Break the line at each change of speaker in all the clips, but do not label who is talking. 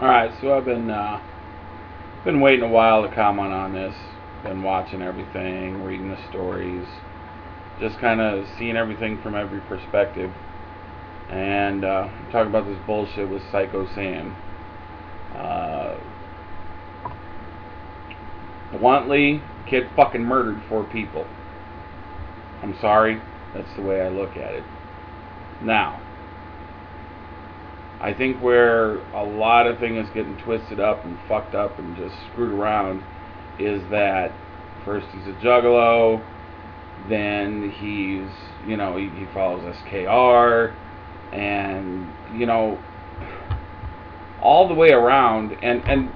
Alright, so I've been waiting a while to comment on this. Been watching everything, reading the stories, just kind of seeing everything from every perspective. And talking about this bullshit with Psycho Sam. Uh, Bluntly, kid fucking murdered 4 people. I'm sorry, that's the way I look at it. Now, I think where a lot of things getting twisted up and fucked up and just screwed around is that first he's a juggalo, then he follows SKR, and all the way around, and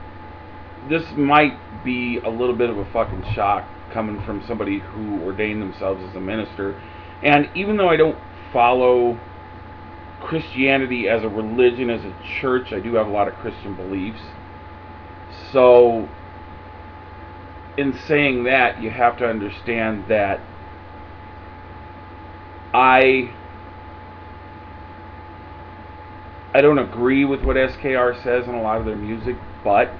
this might be a little bit of a fucking shock coming from somebody who ordained themselves as a minister, and even though I don't follow Christianity as a religion, as a church, I do have a lot of Christian beliefs. So, in saying that, you have to understand that I don't agree with what SKR says in a lot of their music, but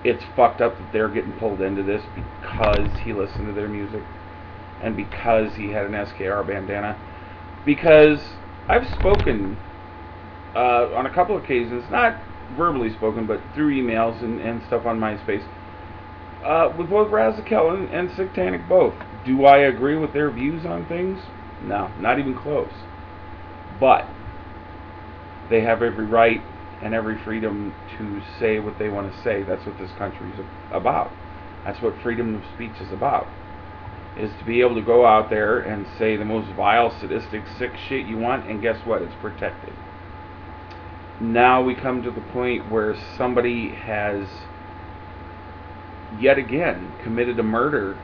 it's fucked up that they're getting pulled into this because he listened to their music and because he had an SKR bandana. Because I've spoken on a couple of occasions, not verbally spoken, but through emails and stuff on MySpace, with both Razakel and Satanic both. Do I agree with their views on things? No, not even close. But they have every right and every freedom to say what they want to say. That's what this country is about. That's what freedom of speech is about. Is to be able to go out there and say the most vile, sadistic, sick shit you want, and guess what? It's protected. Now we come to the point where somebody has yet again committed a murder,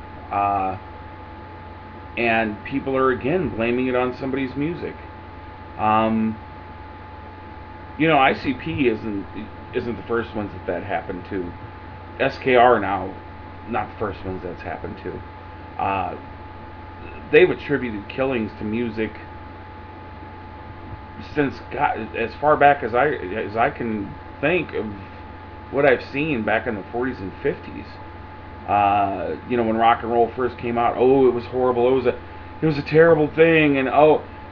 and people are again blaming it on somebody's music. ICP isn't the first ones that happened to. SKR now, not the first ones that's happened to. They've attributed killings to music since as far back as I can think of what I've seen back in the 40s and 50s. When rock and roll first came out, it was horrible. It was a terrible thing, and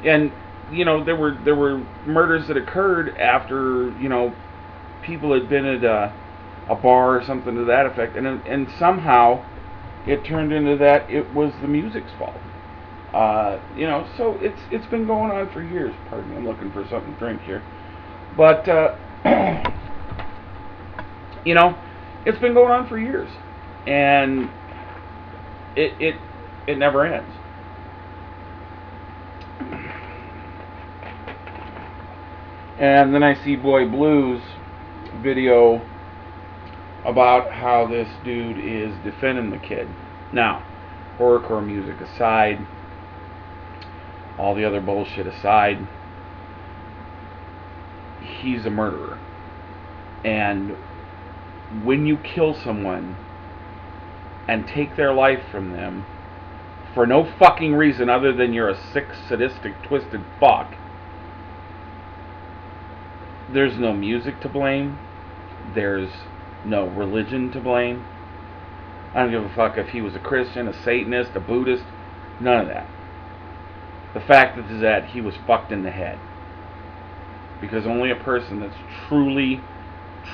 there were murders that occurred after people had been at a bar or something to that effect, and somehow it turned into that it was the music's fault. So it's been going on for years. Pardon me, I'm looking for something to drink here, but it's been going on for years, and it never ends. And then I see Boy Blue's video about how this dude is defending the kid. Now, horrorcore music aside, all the other bullshit aside, he's a murderer. And when you kill someone and take their life from them for no fucking reason other than you're a sick, sadistic, twisted fuck, there's no music to blame. There's no religion to blame. I don't give a fuck if he was a Christian, a Satanist, a Buddhist. None of that. The fact is that he was fucked in the head. Because only a person that's truly,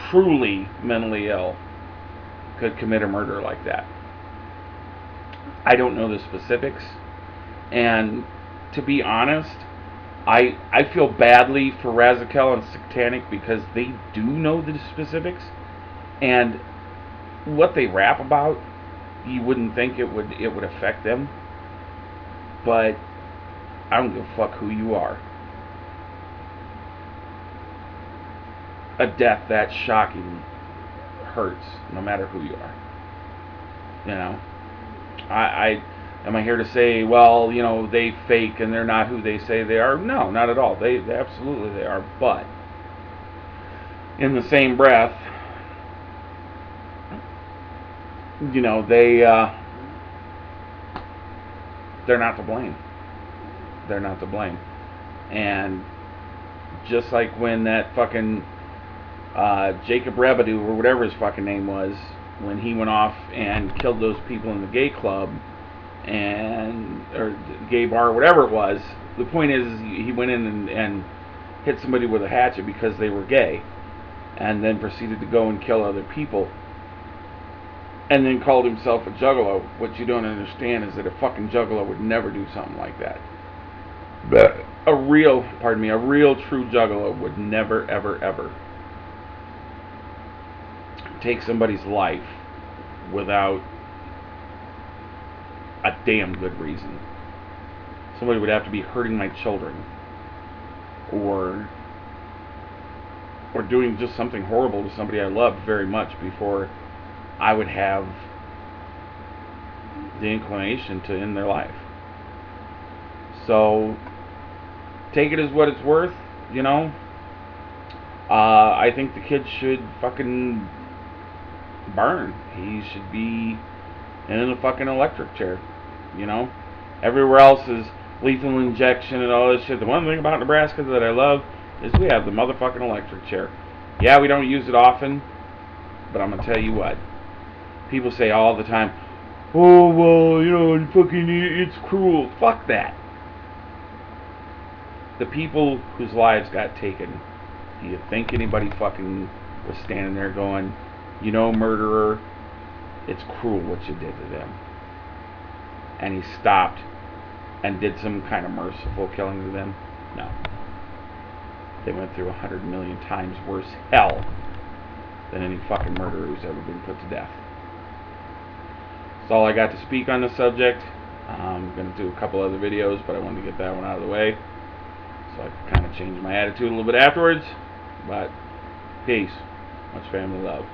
truly mentally ill could commit a murder like that. I don't know the specifics. And to be honest, I feel badly for Razakel and Satanic because they do know the specifics, and what they rap about, you wouldn't think it would affect them. But I don't give a fuck who you are. A death that shocking hurts, no matter who you are. Am I here to say, well, they fake and they're not who they say they are? No, not at all. They absolutely they are. But in the same breath, they're not to blame. They're not to blame. And just like when that fucking Jacob Rebedu, or whatever his fucking name was, when he went off and killed those people in the gay club or gay bar, whatever it was. The point is, he went in and hit somebody with a hatchet because they were gay, and then proceeded to go and kill other people, and then called himself a juggalo. What you don't understand is that a fucking juggalo would never do something like that. But a real true juggalo would never, ever, ever take somebody's life without a damn good reason. Somebody would have to be hurting my children, or doing just something horrible to somebody I loved very much before I would have the inclination to end their life. So take it as what it's worth, you know. I think the kid should fucking burn. He should be in a fucking electric chair, you know. Everywhere else is lethal injection and all this shit. The one thing about Nebraska that I love is we have the motherfucking electric chair. Yeah, we don't use it often, but I'm gonna tell you what. People say all the time, oh, well, you know, it's cruel. Fuck that. The people whose lives got taken, do you think anybody fucking was standing there going, you know, murderer, it's cruel what you did to them? And he stopped and did some kind of merciful killing to them? No. They went through 100 million times worse hell than any fucking murderer who's ever been put to death. That's all I got to speak on the subject. I'm going to do a couple other videos, but I wanted to get that one out of the way, so I could kind of change my attitude a little bit afterwards. But peace. Much family love.